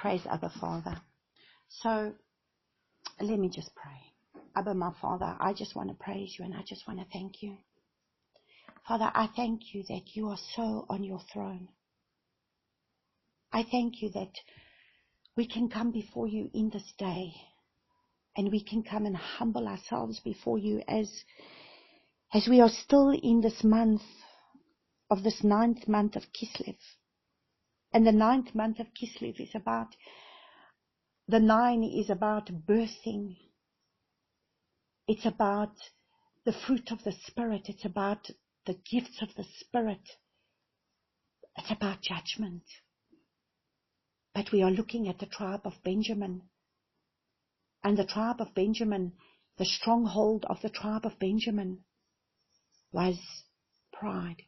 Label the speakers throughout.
Speaker 1: Praise Abba Father. So let me just pray. Abba, my Father, I just want to praise you and I just want to thank you. Father, I thank you that you are so on your throne. I thank you that we can come before you in this day and we can come and humble ourselves before you as we are still in this month of this 9th month of Kislev. And the 9th month of Kislev is about, the 9 is about birthing. It's about the fruit of the Spirit. It's about the gifts of the Spirit. It's about judgment. But we are looking at the tribe of Benjamin. And the tribe of Benjamin, the stronghold of the tribe of Benjamin was pride.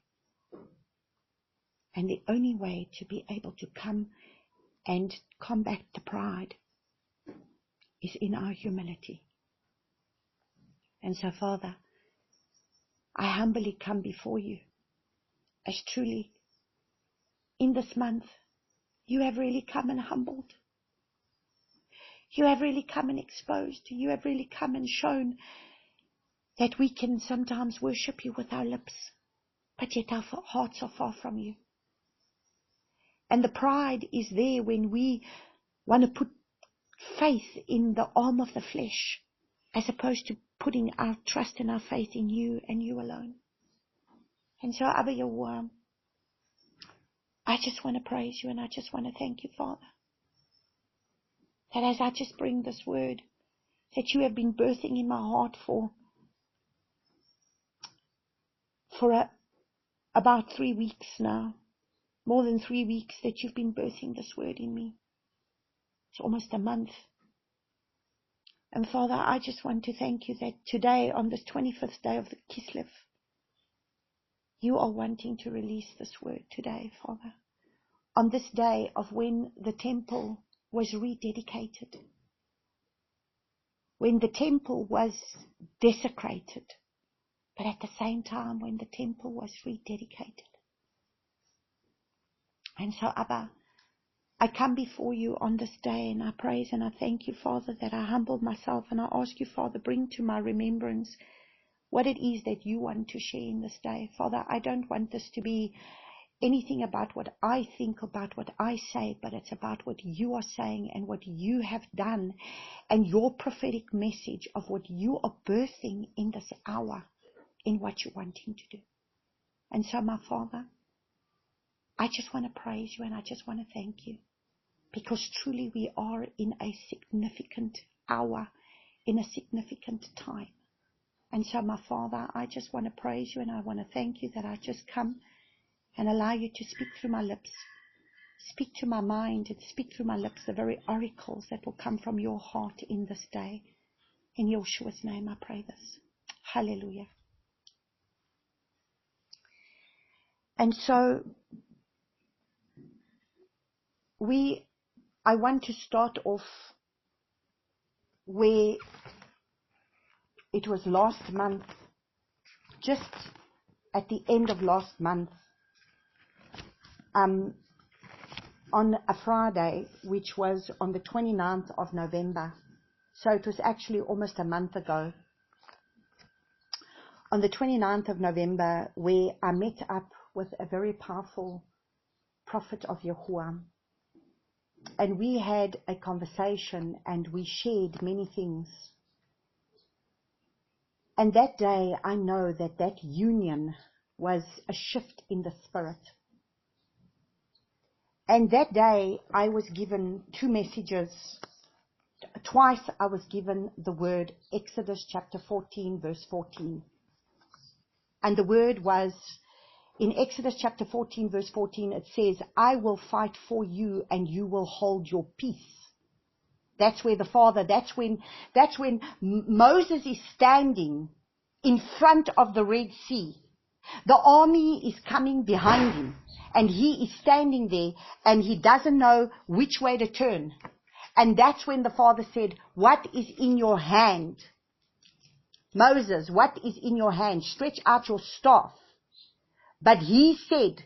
Speaker 1: And the only way to be able to come and combat the pride is in our humility. And so, Father, I humbly come before you as truly in this month you have really come and humbled. You have really come and exposed. You have really come and shown that we can sometimes worship you with our lips, but yet our hearts are far from you. And the pride is there when we want to put faith in the arm of the flesh as opposed to putting our trust and our faith in you and you alone. And so, Abba Yahuwah, I just want to praise you and I just want to thank you, Father, that as I just bring this word that you have been birthing in my heart for about 3 weeks now, more than 3 weeks that you've been birthing this word in me. It's almost a month. And Father, I just want to thank you that today, on this 25th day of the Kislev, you are wanting to release this word today, Father. On this day of when the temple was rededicated, when the temple was desecrated, but at the same time when the temple was rededicated. And so, Abba, I come before you on this day and I praise and I thank you, Father, that I humble myself and I ask you, Father, bring to my remembrance what it is that you want to share in this day. Father, I don't want this to be anything about what I think, about what I say, but it's about what you are saying and what you have done and your prophetic message of what you are birthing in this hour in what you're wanting to do. And so, my Father, I just want to praise you and I just want to thank you, because truly we are in a significant hour, in a significant time. And so, my Father, I just want to praise you and I want to thank you that I just come and allow you to speak through my lips, speak to my mind and speak through my lips the very oracles that will come from your heart in this day. In Yeshua's name I pray this. Hallelujah. And so, I want to start off where it was last month, just at the end of last month, on a Friday, which was on the 29th of November. So it was actually almost a month ago. On the 29th of November, where I met up with a very powerful prophet of Yahuwah. And we had a conversation and we shared many things. And that day, I know that that union was a shift in the spirit. And that day, I was given 2 messages. Twice I was given the word Exodus chapter 14, verse 14. And the word was, in Exodus chapter 14, verse 14, it says, I will fight for you and you will hold your peace. That's where the Father, that's when Moses is standing in front of the Red Sea. The army is coming behind him and he is standing there and he doesn't know which way to turn. And that's when the Father said, what is in your hand? Moses, what is in your hand? Stretch out your staff. But he said,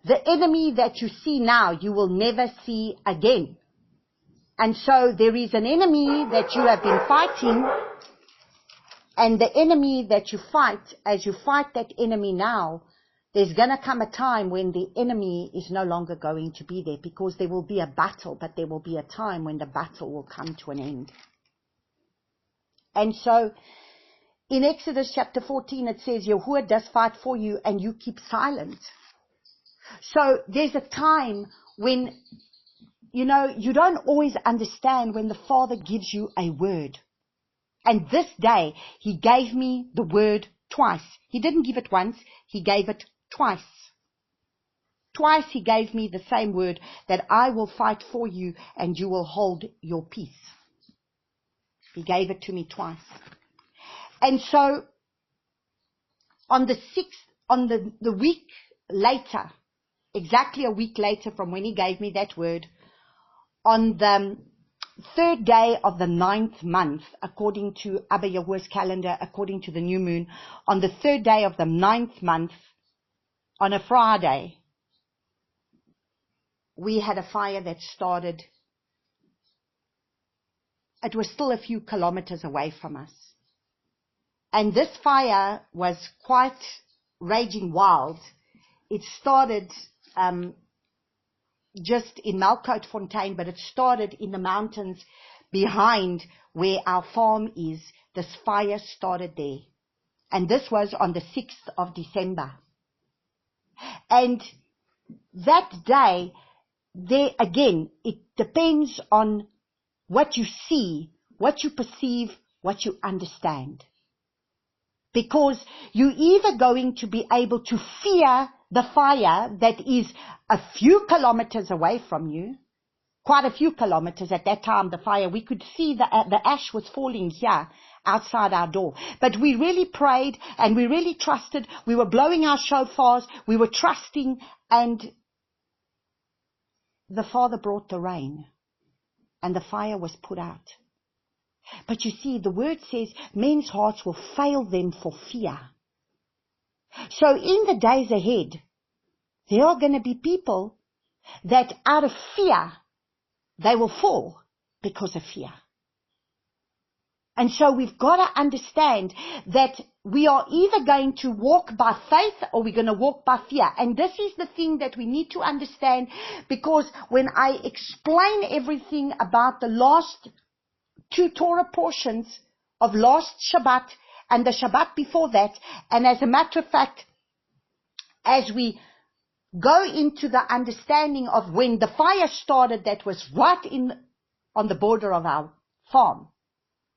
Speaker 1: the enemy that you see now, you will never see again. And so there is an enemy that you have been fighting, and the enemy that you fight, as you fight that enemy now, there's going to come a time when the enemy is no longer going to be there, because there will be a battle, but there will be a time when the battle will come to an end. And so in Exodus chapter 14 it says, Yahuwah does fight for you and you keep silent. So there's a time when, you don't always understand when the Father gives you a word. And this day, He gave me the word twice. He didn't give it once, He gave it twice. Twice He gave me the same word, that I will fight for you and you will hold your peace. He gave it to me twice. And so, on the week later, exactly a week later from when He gave me that word, on the third day of the 9th month, according to Abba Yahuwah's calendar, according to the new moon, on the third day of the 9th month, on a Friday, we had a fire that started. It was still a few kilometers away from us. And this fire was quite raging wild. It started just in Malkootfontein, but it started in the mountains behind where our farm is. This fire started there. And this was on the 6th of December. And that day, there again, it depends on what you see, what you perceive, what you understand. Because you're either going to be able to fear the fire that is a few kilometers away from you, quite a few kilometers at that time, the fire, we could see the ash was falling here outside our door. But we really prayed and we really trusted. We were blowing our shofars, we were trusting, and the Father brought the rain and the fire was put out. But you see, the word says men's hearts will fail them for fear. So in the days ahead, there are going to be people that out of fear, they will fall because of fear. And so we've got to understand that we are either going to walk by faith or we're going to walk by fear. And this is the thing that we need to understand, because when I explain everything about the last 2 Torah portions of last Shabbat and the Shabbat before that, and as a matter of fact, as we go into the understanding of when the fire started, that was right on the border of our farm,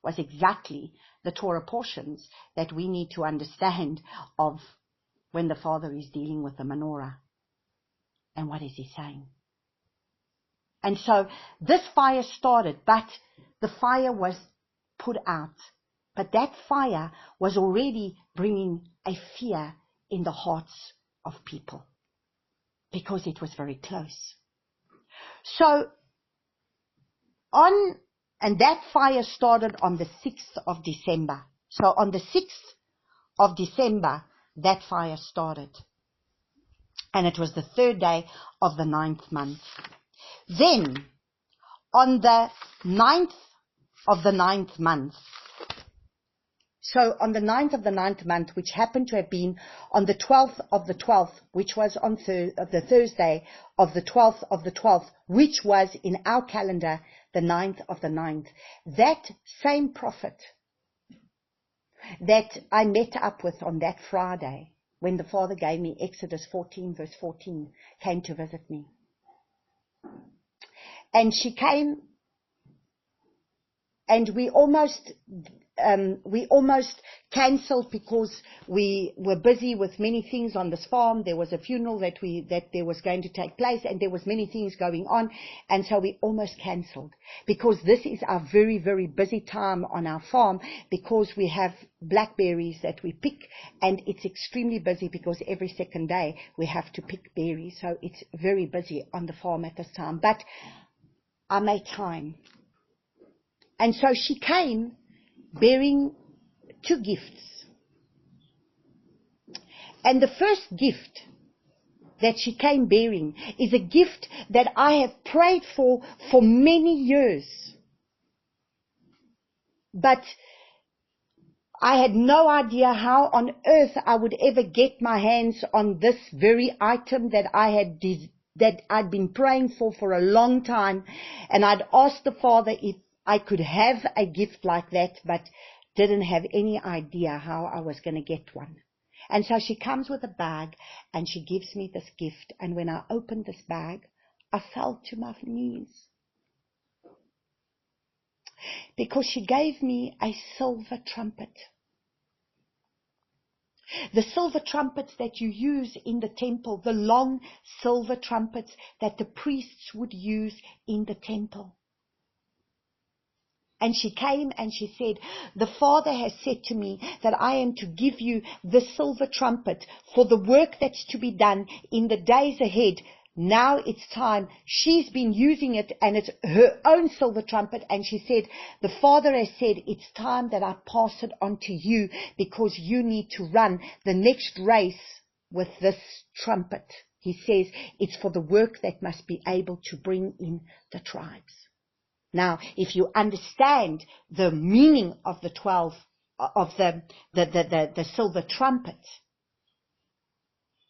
Speaker 1: was exactly the Torah portions that we need to understand of when the Father is dealing with the menorah. And what is He saying? And so this fire started, but the fire was put out. But that fire was already bringing a fear in the hearts of people, because it was very close. So and that fire started on the 6th of December. So on the 6th of December, that fire started. And it was the 3rd day of the 9th month. Then, on the 9th of the 9th month, so on the 9th of the 9th month, which happened to have been on the 12th of the 12th, which was on the Thursday of the 12th of the 12th, which was in our calendar the 9th of the 9th, that same prophet that I met up with on that Friday, when the Father gave me Exodus 14 verse 14, came to visit me. And she came, and we almost cancelled because we were busy with many things on this farm. There was a funeral that there was going to take place, and there was many things going on, and so we almost cancelled, because this is our very, very busy time on our farm, because we have blackberries that we pick, and it's extremely busy because every second day we have to pick berries. So it's very busy on the farm at this time. But I made time. And so she came bearing 2 gifts. And the first gift that she came bearing is a gift that I have prayed for many years. But I had no idea how on earth I would ever get my hands on this very item that I'd been praying for a long time. And I'd asked the Father if I could have a gift like that, but didn't have any idea how I was going to get one. And so she comes with a bag and she gives me this gift. And when I opened this bag, I fell to my knees. Because she gave me a silver trumpet. The silver trumpets that you use in the temple, the long silver trumpets that the priests would use in the temple. And she came and she said, the Father has said to me that I am to give you the silver trumpet for the work that's to be done in the days ahead. Now it's time. She's been using it and it's her own silver trumpet. And she said, the Father has said, it's time that I pass it on to you because you need to run the next race with this trumpet. He says it's for the work that must be able to bring in the tribes. Now, if you understand the meaning of the 12, of the silver trumpet,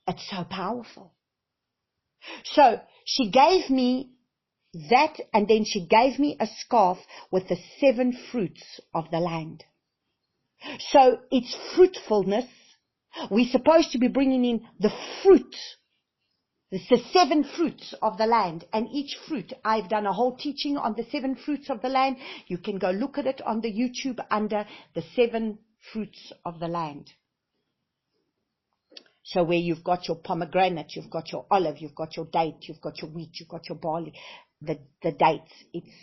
Speaker 1: it's so powerful. So she gave me that, and then she gave me a scarf with the 7 fruits of the land. So it's fruitfulness. We're supposed to be bringing in the fruit. It's the 7 fruits of the land, and each fruit, I've done a whole teaching on the 7 fruits of the land. You can go look at it on the YouTube under the 7 fruits of the land. So where you've got your pomegranate, you've got your olive, you've got your date, you've got your wheat, you've got your barley, the dates, it's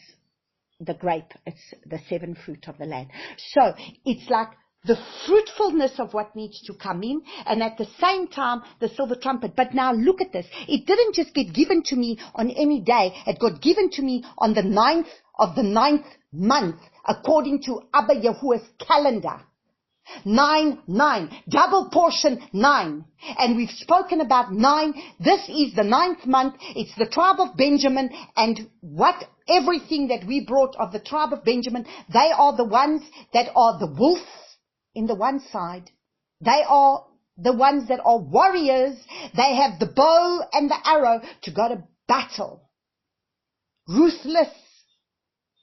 Speaker 1: the grape, it's the 7 fruit of the land. So it's like the fruitfulness of what needs to come in, and at the same time, the silver trumpet. But now look at this. It didn't just get given to me on any day. It got given to me on the 9th of the 9th month, according to Abba Yahuwah's calendar. 9, double portion 9. And we've spoken about 9. This is the 9th month. It's the tribe of Benjamin, and everything that we brought of the tribe of Benjamin, they are the ones that are the wolf in the one side. They are the ones that are warriors. They have the bow and the arrow to go to battle. Ruthless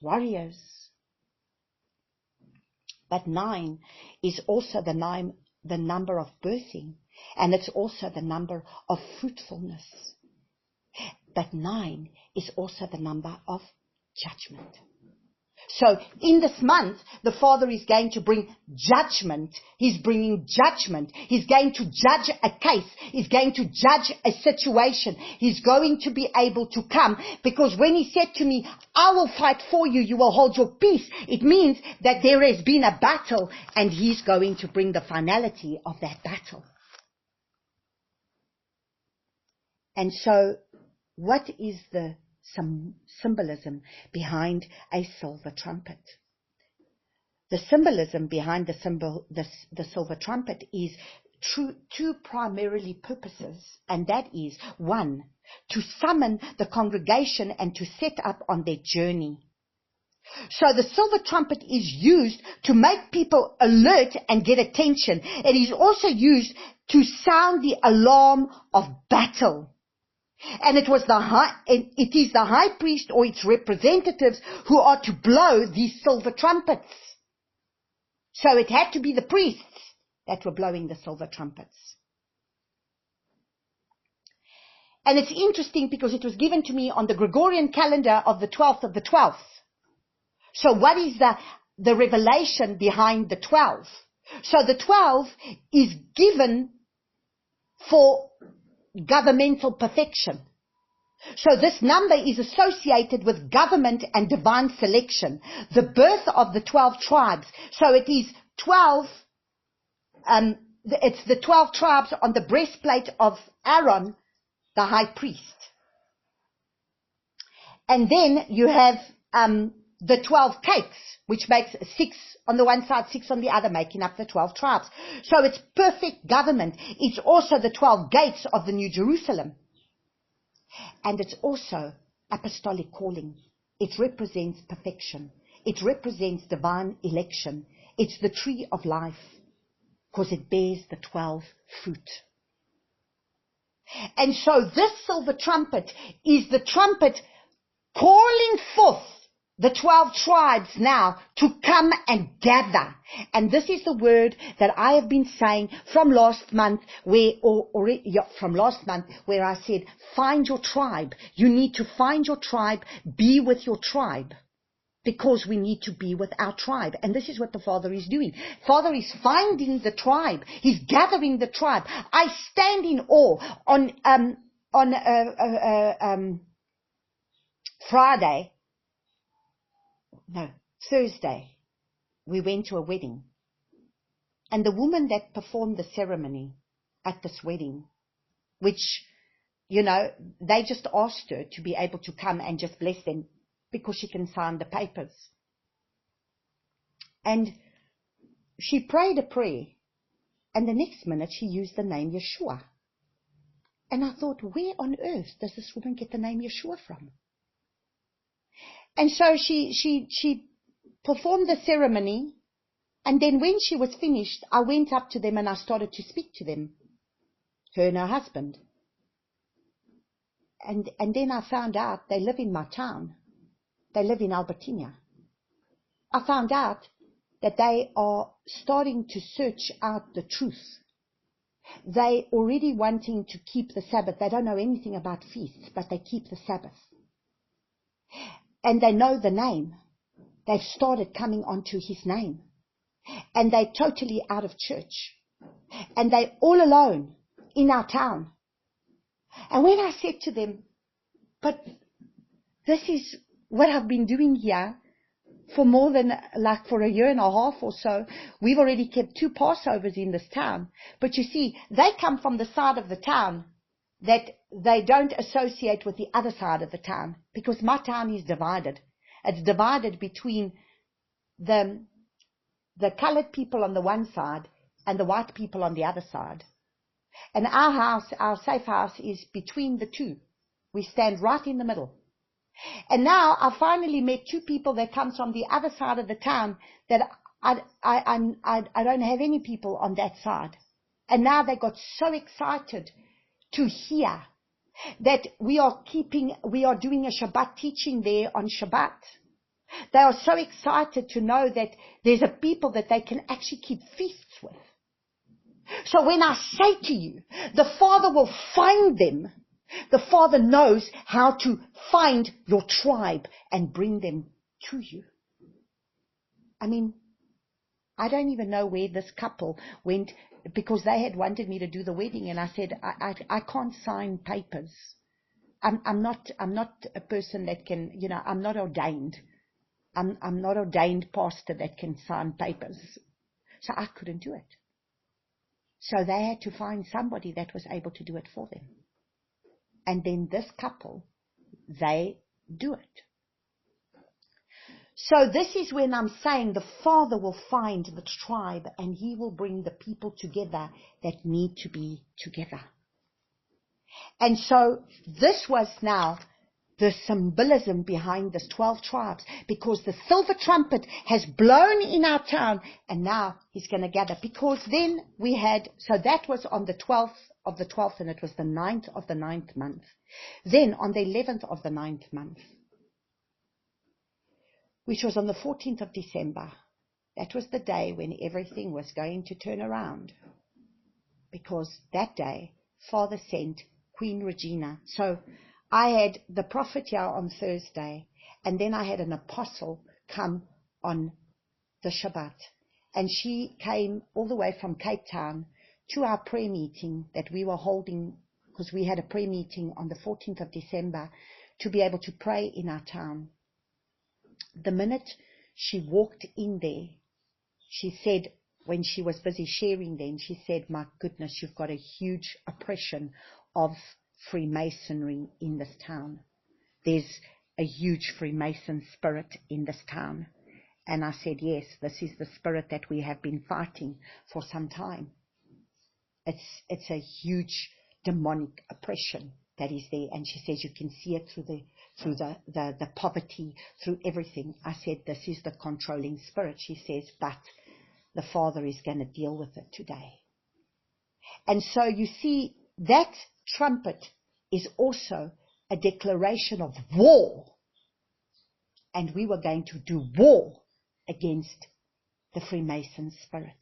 Speaker 1: warriors. But 9 is also the number of birthing, and it's also the number of fruitfulness. But 9 is also the number of judgment. So in this month, the Father is going to bring judgment. He's bringing judgment. He's going to judge a case. He's going to judge a situation. He's going to be able to come, because when he said to me, I will fight for you, you will hold your peace, it means that there has been a battle, and he's going to bring the finality of that battle. And so what is some symbolism behind a silver trumpet? The symbolism behind the silver trumpet is two primarily purposes, and that is, 1, to summon the congregation and to set up on their journey. So the silver trumpet is used to make people alert and get attention. It is also used to sound the alarm of battle. And it is the high priest or its representatives who are to blow these silver trumpets. So it had to be the priests that were blowing the silver trumpets. And it's interesting because it was given to me on the Gregorian calendar of the 12th of the 12th. So what is the revelation behind the 12? So the 12 is given for governmental perfection. So this number is associated with government and divine selection, the birth of the 12 tribes. So it is 12, it's the 12 tribes on the breastplate of Aaron, the high priest. And then you have the 12 cakes, which makes 6 on the one side, 6 on the other, making up the 12 tribes. So it's perfect government. It's also the 12 gates of the New Jerusalem. And it's also apostolic calling. It represents perfection. It represents divine election. It's the tree of life because it bears the 12 fruit. And so this silver trumpet is the trumpet calling forth the 12 tribes now to come and gather. And this is the word that I have been saying from last month where I said, find your tribe. You need to find your tribe, be with your tribe. Because we need to be with our tribe. And this is what the Father is doing. Father is finding the tribe. He's gathering the tribe. I stand in awe. On Thursday, we went to a wedding. And the woman that performed the ceremony at this wedding, which, they just asked her to be able to come and just bless them because she can sign the papers. And she prayed a prayer, and the next minute she used the name Yeshua. And I thought, where on earth does this woman get the name Yeshua from? And so she performed the ceremony, and then when she was finished, I went up to them and I started to speak to them, her and her husband. And then I found out they live in my town. They live in Albertina. I found out that they are starting to search out the truth. They already wanting to keep the Sabbath. They don't know anything about feasts, but they keep the Sabbath. And they know the name. They've started coming onto his name. And they're totally out of church. And they're all alone in our town. And when I said to them, but this is what I've been doing here for more than for a year and a half or so. We've already kept 2 Passovers in this town. But you see, they come from the side of the town that they don't associate with the other side of the town, because my town is divided. It's divided between the colored people on the one side and the white people on the other side. And our house, our safe house, is between the two. We stand right in the middle. And now I finally met 2 people that comes from the other side of the town that I don't have any people on that side. And now they got so excited to hear that we are doing a Shabbat teaching there on Shabbat. They are so excited to know that there's a people that they can actually keep feasts with. So when I say to you, the Father will find them. The Father knows how to find your tribe and bring them to you. I mean, I don't even know where this couple went, because they had wanted me to do the wedding, and I said, I can't sign papers. I'm not a person that can, I'm not ordained. I'm not ordained pastor that can sign papers. So I couldn't do it. So they had to find somebody that was able to do it for them. And then this couple, they do it. So this is when I'm saying the Father will find the tribe and he will bring the people together that need to be together. And so this was now the symbolism behind this 12 tribes, because the silver trumpet has blown in our town, and now he's going to gather. Because then we had, so that was on the 12th of the 12th, and it was the 9th of the 9th month. Then on the 11th of the 9th month, which was on the 14th of December, that was the day when everything was going to turn around. Because that day, Father sent Queen Regina. So I had the prophet here on Thursday, and then I had an apostle come on the Shabbat. And she came all the way from Cape Town to our prayer meeting that we were holding, because we had a prayer meeting on the 14th of December to be able to pray in our town. The minute she walked in there, she said, when she was busy sharing then, she said, my goodness, you've got a huge oppression of Freemasonry in this town. There's a huge Freemason spirit in this town. And I said, yes, this is the spirit that we have been fighting for some time. It's a huge demonic oppression that is there. And she says, you can see it through the poverty, through everything. I said, this is the controlling spirit. She says, but the Father is going to deal with it today. And so you see, that trumpet is also a declaration of war. And we were going to do war against the Freemason spirit.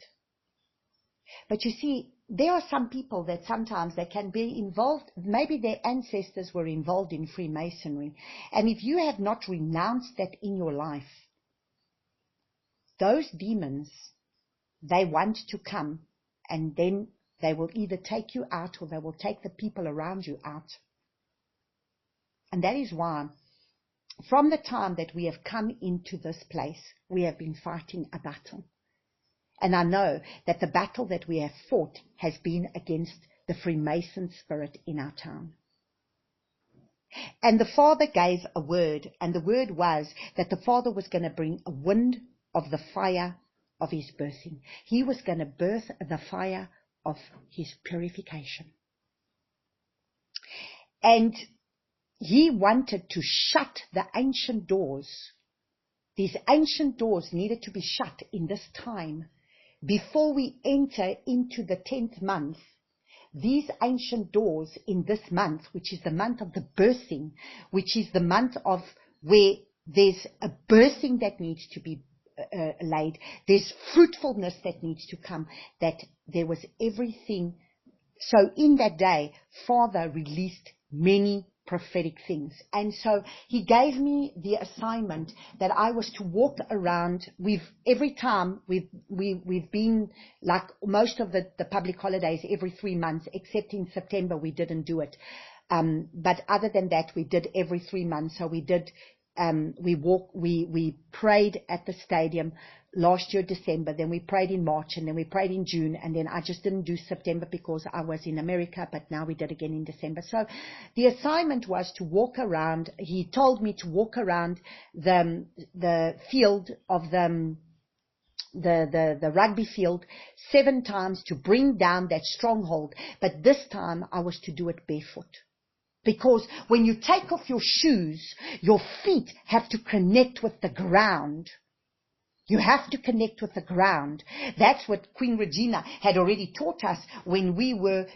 Speaker 1: But you see, there are some people that sometimes they can be involved, maybe their ancestors were involved in Freemasonry. And if you have not renounced that in your life, those demons, they want to come, and then they will either take you out or they will take the people around you out. And that is why, from the time that we have come into this place, we have been fighting a battle. And I know that the battle that we have fought has been against the Freemason spirit in our town. And the Father gave a word, and the word was that the Father was going to bring a wind of the fire of his birthing. He was going to birth the fire of his purification. And he wanted to shut the ancient doors. These ancient doors needed to be shut in this time. Before we enter into the 10th month, these ancient doors in this month, which is the month of the birthing, which is the month of where there's a birthing that needs to be laid, there's fruitfulness that needs to come, that there was everything. So in that day, Father released many prophetic things. And so he gave me the assignment that I was to walk around. Every time we've been, like most of the public holidays, every 3 months, except in September we didn't do it. But other than that, we did every 3 months. So we did, we prayed at the stadium last year, December, then we prayed in March, and then we prayed in June, and then I just didn't do September because I was in America, but now we did again in December. So the assignment was to walk around. He told me to walk around the field of the rugby field 7 times to bring down that stronghold, but this time I was to do it barefoot. Because when you take off your shoes, your feet have to connect with the ground. You have to connect with the ground. That's what Queen Regina had already taught us when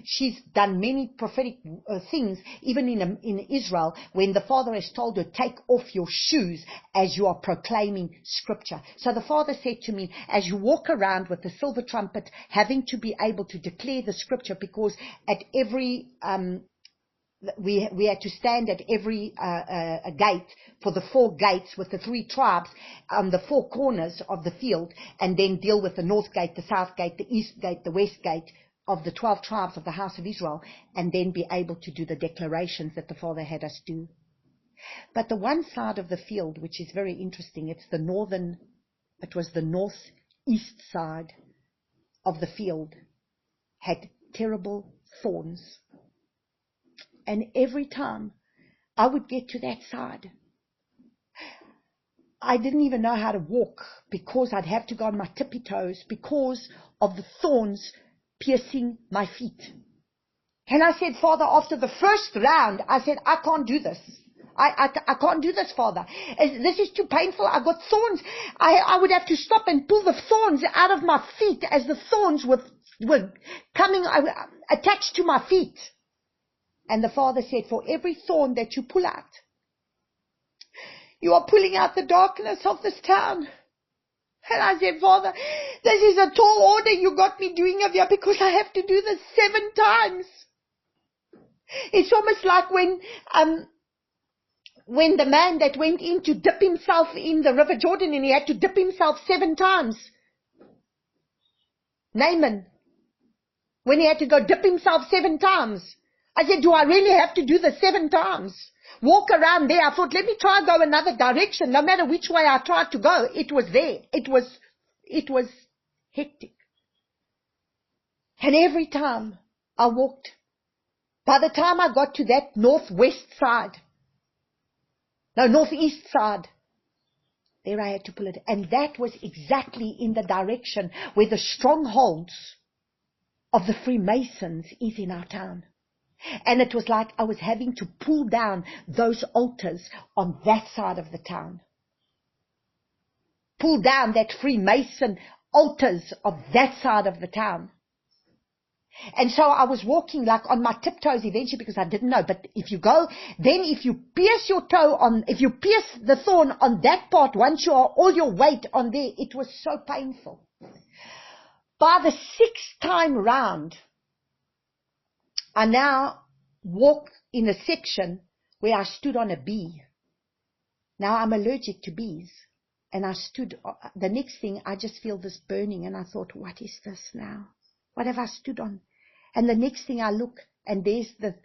Speaker 1: she's done many prophetic things, even in Israel, when the Father has told her, take off your shoes as you are proclaiming scripture. So the Father said to me, as you walk around with the silver trumpet, having to be able to declare the scripture, because at every, we had to stand at every gate for the 4 gates with the 3 tribes on the 4 corners of the field, and then deal with the north gate, the south gate, the east gate, the west gate of the 12 tribes of the house of Israel, and then be able to do the declarations that the Father had us do. But the one side of the field, which is very interesting, it was the northeast side of the field, had terrible thorns. And every time I would get to that side, I didn't even know how to walk, because I'd have to go on my tippy toes because of the thorns piercing my feet. And I said, Father, after the first round, I said, I can't do this. I can't do this, Father. This is too painful. I got thorns. I would have to stop and pull the thorns out of my feet as the thorns were coming attached to my feet. And the Father said, for every thorn that you pull out, you are pulling out the darkness of this town. And I said, Father, this is a tall order you got me doing of you, because I have to do this 7 times. It's almost like when the man that went in to dip himself in the River Jordan, and he had to dip himself 7 times. Naaman, when he had to go dip himself 7 times. I said, do I really have to do the 7 times? Walk around there. I thought, let me try and go another direction. No matter which way I tried to go, it was there. It was hectic. And every time I walked, by the time I got to that northwest side, No, northeast side. There I had to pull it. And that was exactly in the direction where the strongholds of the Freemasons is in our town. And it was like I was having to pull down those altars on that side of the town. Pull down that Freemason altars of that side of the town. And so I was walking like on my tiptoes eventually because I didn't know. But if you go, then if you pierce your toe on, if you pierce the thorn on that part, once you are all your weight on there, it was so painful. By the 6th time round, I now walk in a section where I stood on a bee. Now I'm allergic to bees. And I stood, the next thing, I just feel this burning. And I thought, what is this now? What have I stood on? And the next thing I look, and there's the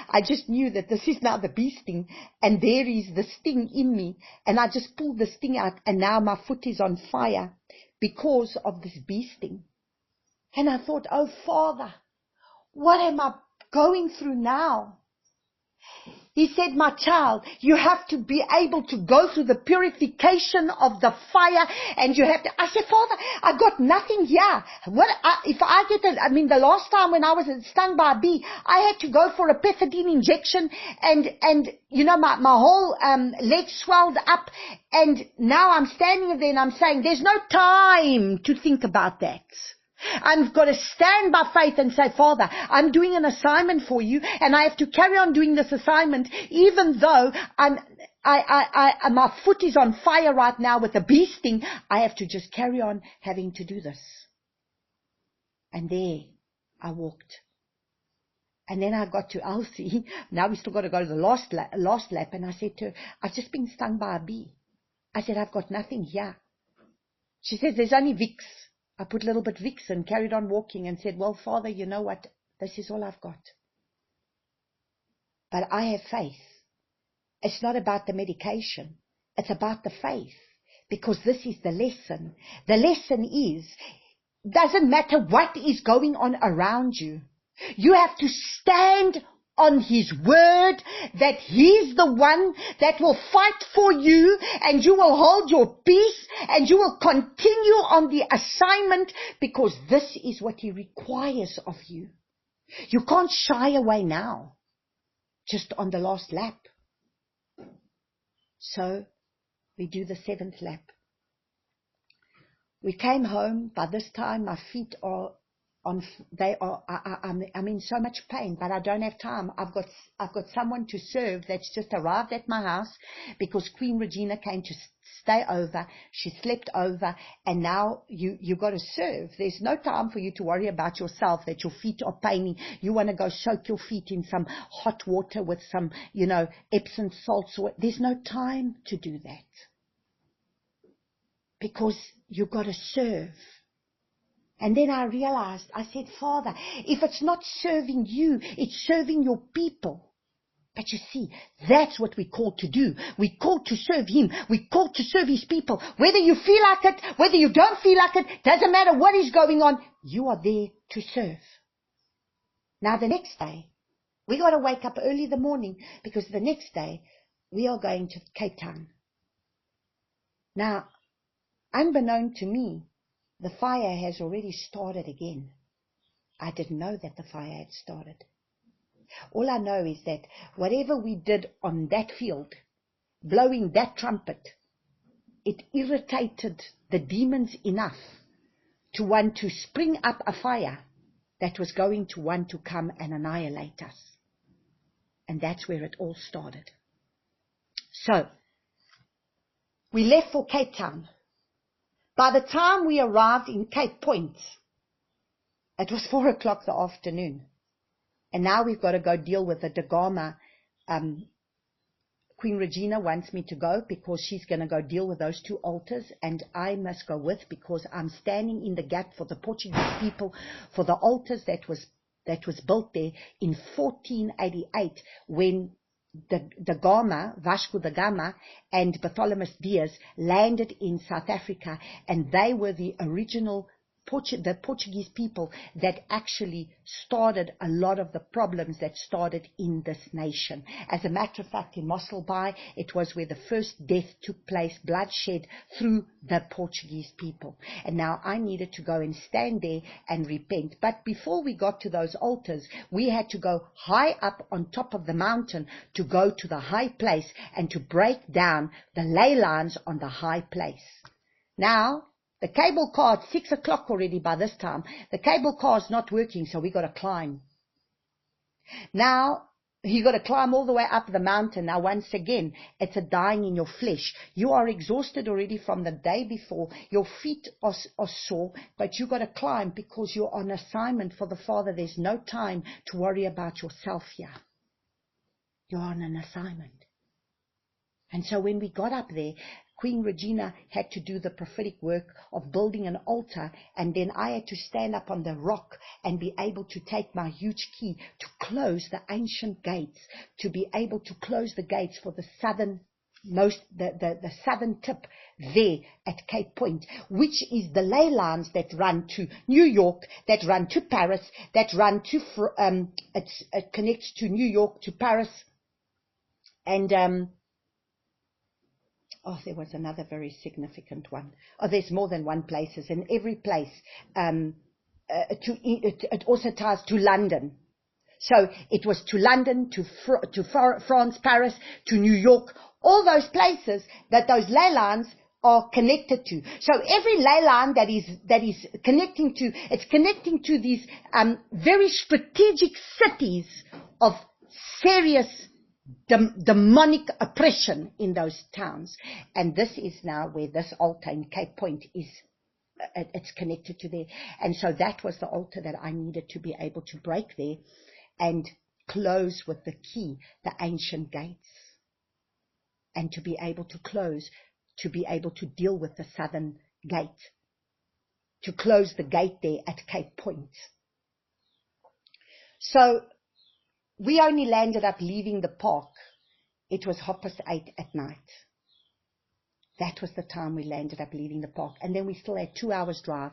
Speaker 1: I just knew that this is now the bee sting. And there is the sting in me. And I just pulled the sting out. And now my foot is on fire because of this bee sting. And I thought, oh, Father, what am I going through now? He said, my child, you have to be able to go through the purification of the fire, and you have to. I said, Father, I got nothing here. The last time when I was stung by a bee, I had to go for a pethidine injection, and my whole leg swelled up, and now I'm standing there and I'm saying, there's no time to think about that. I've got to stand by faith and say, Father, I'm doing an assignment for you, and I have to carry on doing this assignment, even though my foot is on fire right now with the bee sting. I have to just carry on having to do this. And there I walked. And then I got to Elsie. Now we still got to go to the last lap. And I said to her, I've just been stung by a bee. I said, I've got nothing here. She says, there's only Vicks. I put a little bit Vicks and carried on walking and said, well, Father, you know what? This is all I've got. But I have faith. It's not about the medication. It's about the faith. Because this is the lesson. The lesson is, doesn't matter what is going on around you. You have to stand on His word, that He's the one that will fight for you, and you will hold your peace, and you will continue on the assignment, because this is what He requires of you. You can't shy away now, just on the last lap. So we do the 7th lap. We came home. By this time my feet are I'm in so much pain, but I don't have time. I've got someone to serve that's just arrived at my house, because Queen Regina came to stay over. She slept over, and now you got to serve. There's no time for you to worry about yourself, that your feet are paining. You want to go soak your feet in some hot water with some, Epsom salts. There's no time to do that, because you've got to serve. And then I realized, I said, Father, if it's not serving you, it's serving your people. But you see, that's what we're called to do. We're called to serve Him. We're called to serve His people. Whether you feel like it, whether you don't feel like it, doesn't matter what is going on, you are there to serve. Now the next day, we got to wake up early in the morning, because the next day we are going to Cape Town. Now, unbeknown to me, the fire has already started again. I didn't know that the fire had started. All I know is that whatever we did on that field, blowing that trumpet, it irritated the demons enough to want to spring up a fire that was going to want to come and annihilate us. And that's where it all started. So, we left for Cape Town. By the time we arrived in Cape Point, it was 4 o'clock the afternoon. And now we've got to go deal with the Dagama. Queen Regina wants me to go, because she's going to go deal with those 2 altars, and I must go with, because I'm standing in the gap for the Portuguese people, for the altars that was built there in 1488, when the Gama, Vasco da Gama, and Bartholomew Dias landed in South Africa, and they were the original the Portuguese people that actually started a lot of the problems that started in this nation. As a matter of fact, in Mossel Bay, it was where the first death took place, bloodshed through the Portuguese people. And now I needed to go and stand there and repent. But before we got to those altars, we had to go high up on top of the mountain to go to the high place and to break down the ley lines on the high place. Now, the cable car at 6 o'clock already by this time. The cable car's not working, so we got to climb. Now, you got to climb all the way up the mountain. Now, once again, it's a dying in your flesh. You are exhausted already from the day before. Your feet are sore, but you got to climb because you're on assignment for the Father. There's no time to worry about yourself here. You're on an assignment. And so when we got up there, Queen Regina had to do the prophetic work of building an altar, and then I had to stand up on the rock and be able to take my huge key to close the ancient gates, to be able to close the gates for the southern tip there at Cape Point, which is the ley lines that run to New York, that run to Paris, that run to it connects to New York, to Paris, and there was another very significant one. There's more than one places, and every place it also ties to London. So it was to London, to France, Paris, to New York, all those places that those ley lines are connected to. So every ley line that is connecting to, it's connecting to these very strategic cities of serious demonic oppression in those towns. And this is now where this altar in Cape Point is, it's connected to there. And so that was the altar that I needed to be able to break there and close with the key the ancient gates, and to be able to close, to be able to deal with the southern gate, to close the gate there at Cape Point. So we only landed up leaving the park. It was 8:30 at night. That was the time we landed up leaving the park. And then we still had 2 hours drive.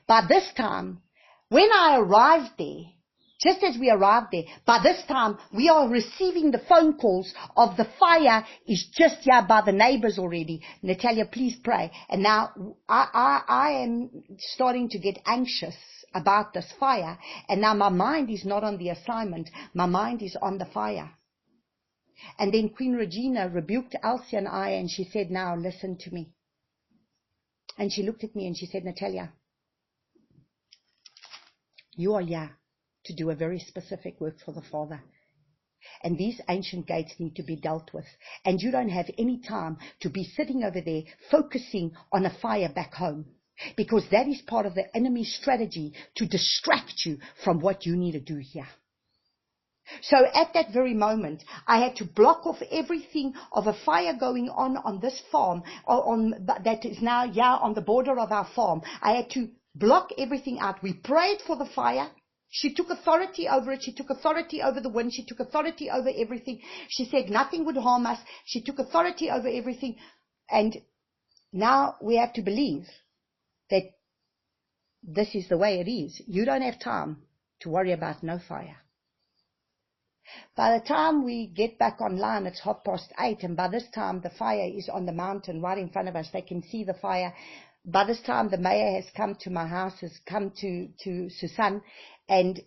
Speaker 1: By this time, when I arrived there, just as we arrived there, by this time, we are receiving the phone calls of the fire is just here by the neighbors already. Natalia, please pray. And now I am starting to get anxious about this fire. And now my mind is not on the assignment. My mind is on the fire. And then Queen Regina rebuked Elsie and I, and she said, now listen to me. And she looked at me and she said, Natalia, you are here to do a very specific work for the Father. And these ancient gates need to be dealt with. And you don't have any time to be sitting over there focusing on a fire back home. Because that is part of the enemy's strategy to distract you from what you need to do here. So at that very moment, I had to block off everything of a fire going on this farm, that is now on the border of our farm. I had to block everything out. We prayed for the fire. She took authority over it. She took authority over the wind. She took authority over everything. She said nothing would harm us. She took authority over everything. And now we have to believe that this is the way it is. You don't have time to worry about no fire. By the time we get back online, it's 8:30, and by this time the fire is on the mountain right in front of us. They can see the fire. By this time the mayor has come to my house, has come to Susan, and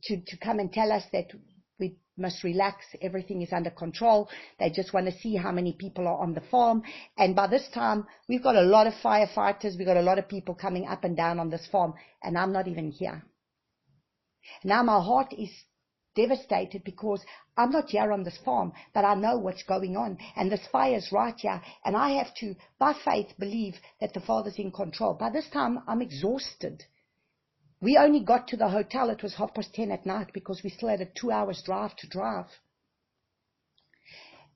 Speaker 1: to come and tell us that we must relax, everything is under control. They just want to see how many people are on the farm. And by this time, we've got a lot of firefighters, we've got a lot of people coming up and down on this farm, and I'm not even here. Now my heart is devastated because I'm not here on this farm, but I know what's going on, and this fire is right here, and I have to, by faith, believe that the Father's in control. By this time, I'm exhausted. We only got to the hotel, it was 10:30 at night, because we still had a 2 hours drive to drive.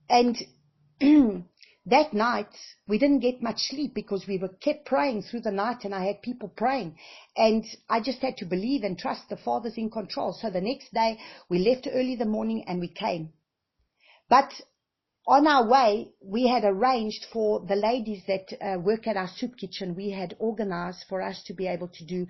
Speaker 1: And that night, we didn't get much sleep because we were kept praying through the night, and I had people praying. And I just had to believe and trust the Father's in control. So the next day, we left early in the morning and we came. But on our way, we had arranged for the ladies that work at our soup kitchen, we had organized for us to be able to do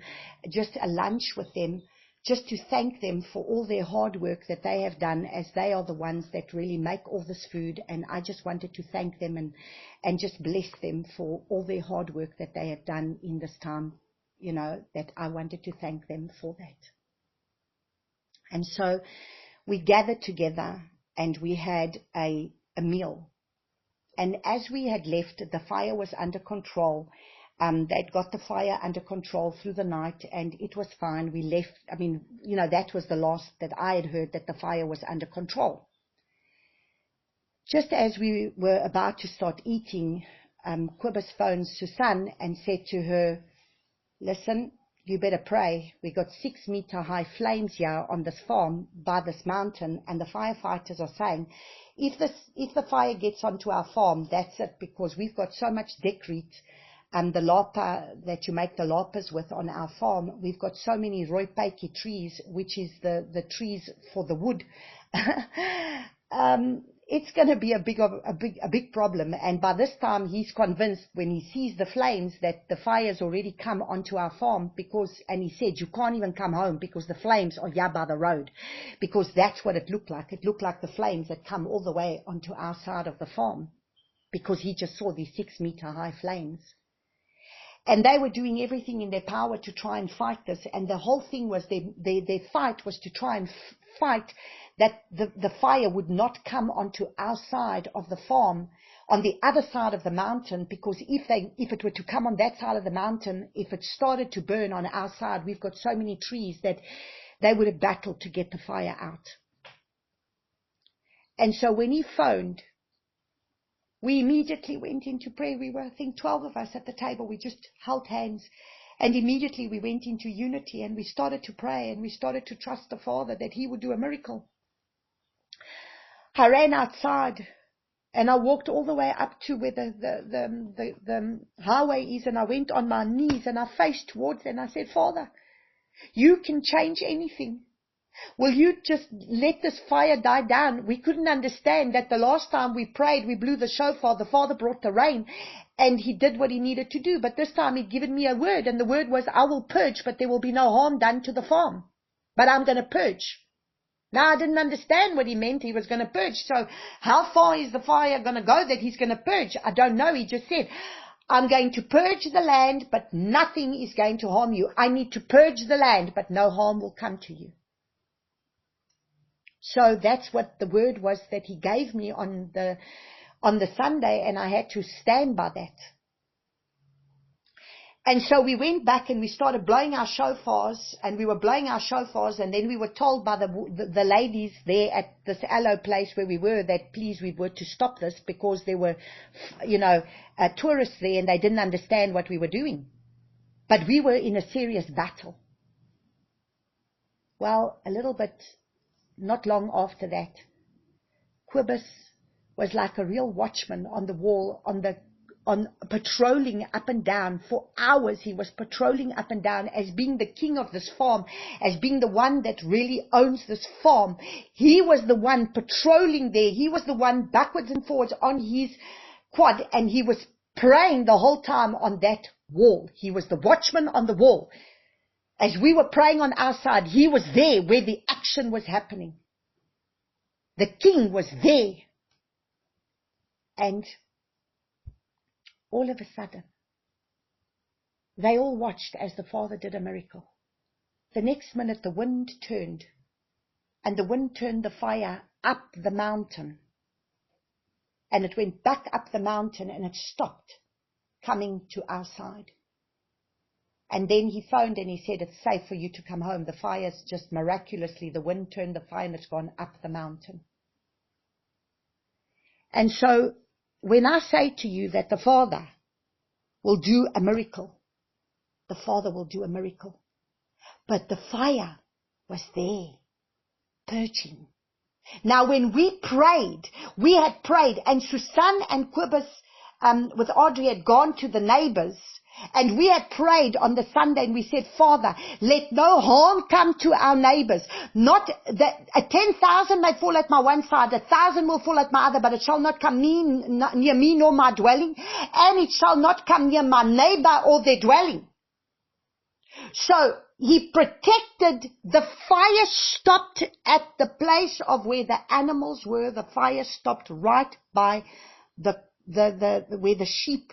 Speaker 1: just a lunch with them, just to thank them for all their hard work that they have done, as they are the ones that really make all this food. And I just wanted to thank them and just bless them for all their hard work that they have done in this time, that I wanted to thank them for that. And so we gathered together and we had a meal. And as we had left, the fire was under control. They'd got the fire under control through the night, and it was fine. We left. That was the last that I had heard, that the fire was under control. Just as we were about to start eating, Quibus phoned Susan and said to her, "Listen, you better pray. We got 6-meter high flames here on this farm by this mountain, and the firefighters are saying, if the fire gets onto our farm, that's it, because we've got so much decrete, the lapa that you make the lapas with on our farm, we've got so many rooipotjie trees, which is the trees for the wood." It's going to be a big problem. And by this time, he's convinced, when he sees the flames, that the fire's already come onto our farm, and he said, "You can't even come home because the flames are here by the road," because that's what it looked like. It looked like the flames had come all the way onto our side of the farm, because he just saw these 6-meter high flames. And they were doing everything in their power to try and fight this. And the whole thing was, their fight was to try and fight that the fire would not come onto our side of the farm, on the other side of the mountain, because if it were to come on that side of the mountain, if it started to burn on our side, we've got so many trees that they would have battled to get the fire out. And so when he phoned, we immediately went into prayer. We were, I think, 12 of us at the table. We just held hands. And immediately we went into unity, and we started to pray, and we started to trust the Father that He would do a miracle. I ran outside, and I walked all the way up to where the highway is, and I went on my knees, and I faced towards it, and I said, "Father, you can change anything. Will you just let this fire die down?" We couldn't understand that the last time we prayed, we blew the shofar, the Father brought the rain, and He did what He needed to do. But this time He'd given me a word, and the word was, "I will purge, but there will be no harm done to the farm. But I'm going to purge." Now, I didn't understand what He meant. He was going to purge. So how far is the fire going to go that He's going to purge? I don't know. He just said, "I'm going to purge the land, but nothing is going to harm you. I need to purge the land, but no harm will come to you." So that's what the word was that He gave me on the Sunday, and I had to stand by that. And so we went back and we started blowing our shofars, and then we were told by the ladies there at this aloe place where we were that please, we were to stop this, because there were, tourists there, and they didn't understand what we were doing. But we were in a serious battle. Well, a little bit, not long after that, Quibus was like a real watchman on the wall, on patrolling up and down for hours. He was patrolling up and down as being the king of this farm, as being the one that really owns this farm. He was the one patrolling there. He was the one backwards and forwards on his quad, and he was praying the whole time on that wall. He was the watchman on the wall. As we were praying on our side, he was there where the action was happening. The king was there. And all of a sudden, they all watched as the Father did a miracle. The next minute, the wind turned, and the wind turned the fire up the mountain. And it went back up the mountain, and it stopped coming to our side. And then he phoned and he said, "It's safe for you to come home. The fire's just miraculously, the wind turned the fire and it's gone up the mountain." And so, when I say to you that the Father will do a miracle, the Father will do a miracle. But the fire was there, purging. Now, when we had prayed, and Susan and Quibus with Audrey had gone to the neighbors, And we had prayed on the Sunday and we said, Father, let no harm come to our neighbors. Not that 10,000 may fall at my one side, 1,000 will fall at my other, but it shall not come near me nor my dwelling, and it shall not come near my neighbor or their dwelling. So he protected. The fire stopped at the place of where the animals were. The fire stopped right by where the sheep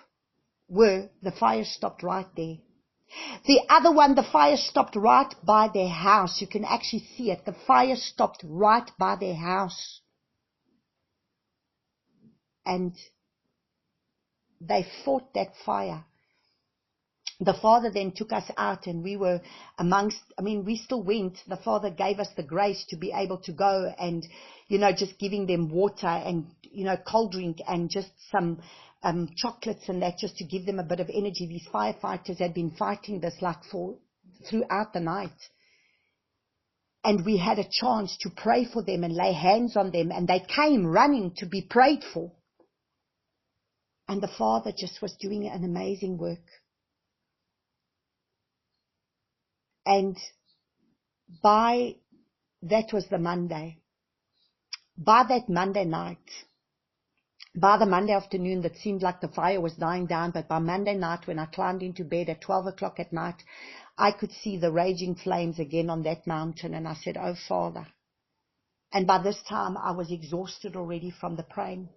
Speaker 1: were. The fire stopped right there. The other one, the fire stopped right by their house. You can actually see it. The fire stopped right by their house. And they fought that fire. The Father then took us out, and we were we still went. The Father gave us the grace to be able to go and, just giving them water and, cold drink and just some chocolates and that, just to give them a bit of energy. These firefighters had been fighting this throughout the night. And we had a chance to pray for them and lay hands on them, and they came running to be prayed for. And the Father just was doing an amazing work. And that was the Monday. By that Monday night, by the Monday afternoon, that seemed like the fire was dying down, but by Monday night, when I climbed into bed at 12 o'clock at night, I could see the raging flames again on that mountain, and I said, oh, Father. And by this time, I was exhausted already from the praying.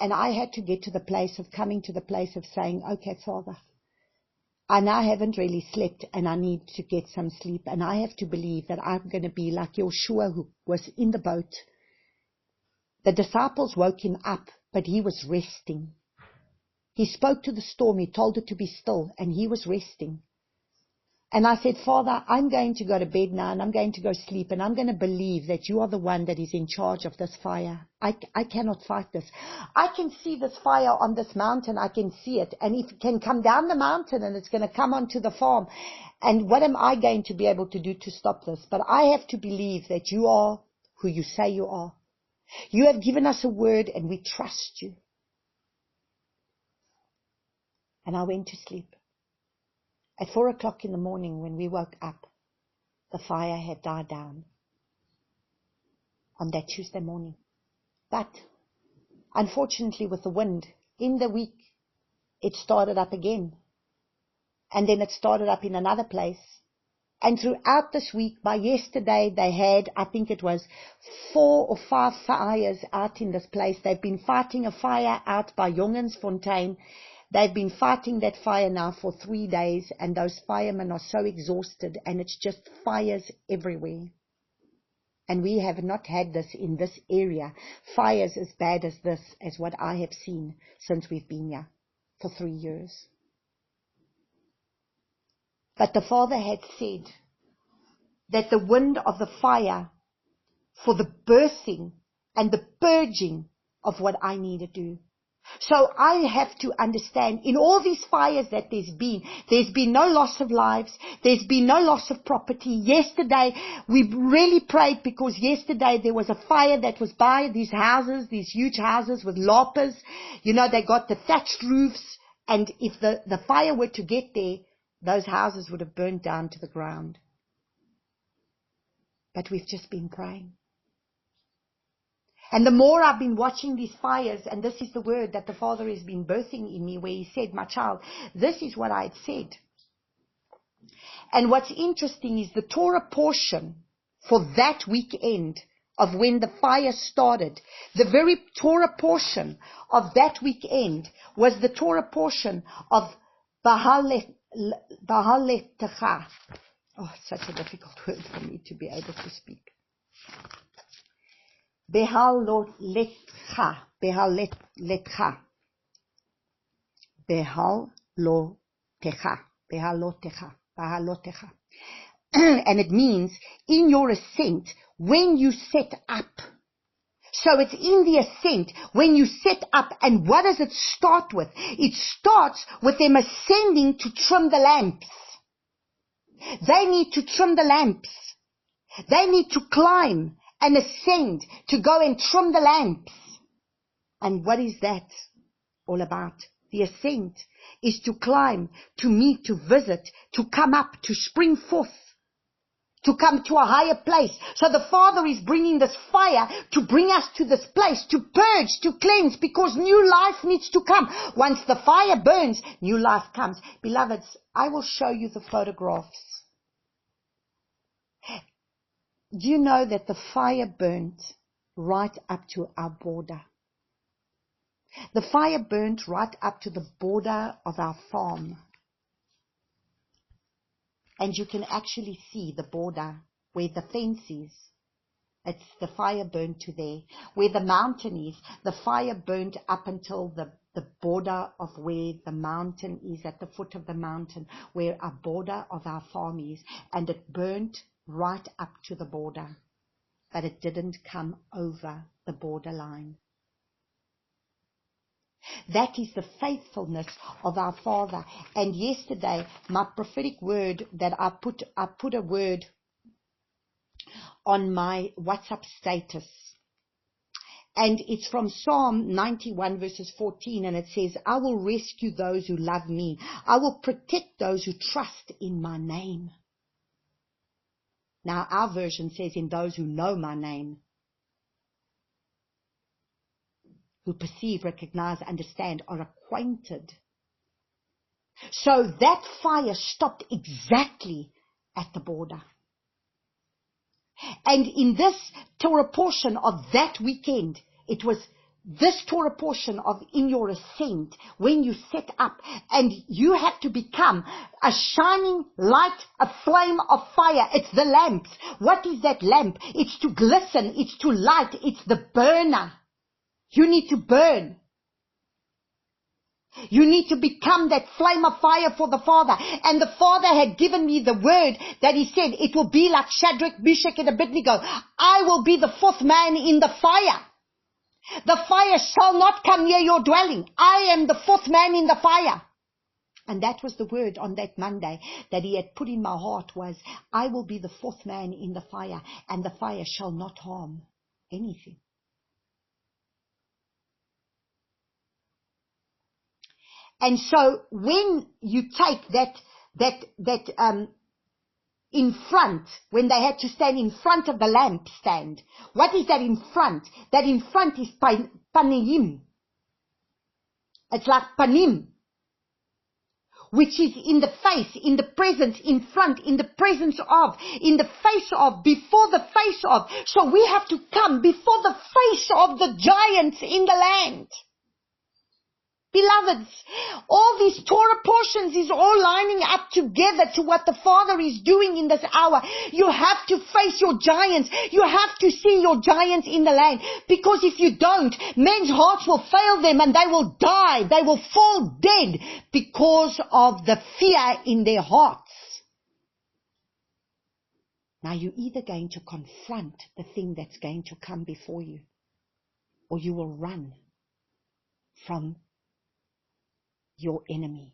Speaker 1: And I had to get to the place of coming to the place of saying, okay, Father, I now haven't really slept, and I need to get some sleep, and I have to believe that I'm going to be like Joshua, who was in the boat. The disciples woke him up, but he was resting. He spoke to the storm, he told it to be still, and he was resting. And I said, Father, I'm going to go to bed now, and I'm going to go sleep, and I'm going to believe that you are the one that is in charge of this fire. I cannot fight this. I can see this fire on this mountain. I can see it. And it can come down the mountain, and it's going to come onto the farm. And what am I going to be able to do to stop this? But I have to believe that you are who you say you are. You have given us a word, and we trust you. And I went to sleep. At 4 o'clock in the morning, when we woke up, the fire had died down on that Tuesday morning. But unfortunately, with the wind, in the week, it started up again. And then it started up in another place. And throughout this week, by yesterday, they had, I think it was 4 or 5 fires out in this place. They've been fighting a fire out by Jongensfontein. They've been fighting that fire now for 3 days, and those firemen are so exhausted, and it's just fires everywhere. And we have not had this in this area, fires as bad as this, as what I have seen since we've been here for 3 years. But the Father had said that the wind of the fire for the birthing and the purging of what I need to do. So I have to understand, in all these fires that there's been no loss of lives, there's been no loss of property. Yesterday, we really prayed because yesterday there was a fire that was by these houses, these huge houses with loppers. They got the thatched roofs, and if the fire were to get there, those houses would have burned down to the ground. But we've just been praying. And the more I've been watching these fires, and this is the word that the Father has been birthing in me, where he said, my child, this is what I had said. And what's interesting is the Torah portion for that weekend of when the fire started, the very Torah portion of that weekend was the Torah portion of Bahalettecha. Oh, such a difficult word for me to be able to speak. Behalottecha. And it means in your ascent, when you set up. So it's in the ascent, when you set up, and what does it start with? It starts with them ascending to trim the lamps. They need to trim the lamps. They need to climb and ascend to go and trim the lamps. And what is that all about? the ascent, is to climb, to meet, to visit, to come up, to spring forth, to come to a higher place. So the Father is bringing this fire to bring us to this place, to purge, to cleanse, because new life needs to come. Once the fire burns, new life comes. Beloveds, I will show you the photographs. Do you know that the fire burnt right up to our border? The fire burnt right up to the border of our farm. And you can actually see the border where the fence is. It's the fire burned to there. Where the mountain is, the fire burned up until the border of where the mountain is, at the foot of the mountain, where our border of our farm is. And it burnt right up to the border. But it didn't come over the borderline. That is the faithfulness of our Father. And yesterday, my prophetic word that I put a word on my WhatsApp status. And it's from Psalm 91 verses 14, and it says, I will rescue those who love me. I will protect those who trust in my name. Now our version says, in those who know my name. Who perceive, recognize, understand, are acquainted. So that fire stopped exactly at the border. And in this Torah portion of that weekend, it was this Torah portion of in your ascent, when you set up, and you have to become a shining light, a flame of fire. It's the lamps. What is that lamp? It's to glisten, it's to light, it's the burner. You need to burn. You need to become that flame of fire for the Father. And the Father had given me the word that He said, it will be like Shadrach, Meshach, and Abednego. I will be the fourth man in the fire. The fire shall not come near your dwelling. I am the fourth man in the fire. And that was the word on that Monday that He had put in my heart was, I will be the fourth man in the fire, and the fire shall not harm anything. And so when you take that in front, when they had to stand in front of the lampstand, what is that in front? That in front is panim. It's like panim, which is in the face, in the presence, in front, in the presence of, in the face of, before the face of. So we have to come before the face of the giants in the land. Beloveds, all these Torah portions is all lining up together to what the Father is doing in this hour. You have to face your giants. You have to see your giants in the land. Because if you don't, men's hearts will fail them and they will die. They will fall dead because of the fear in their hearts. Now you're either going to confront the thing that's going to come before you, or you will run from your enemy.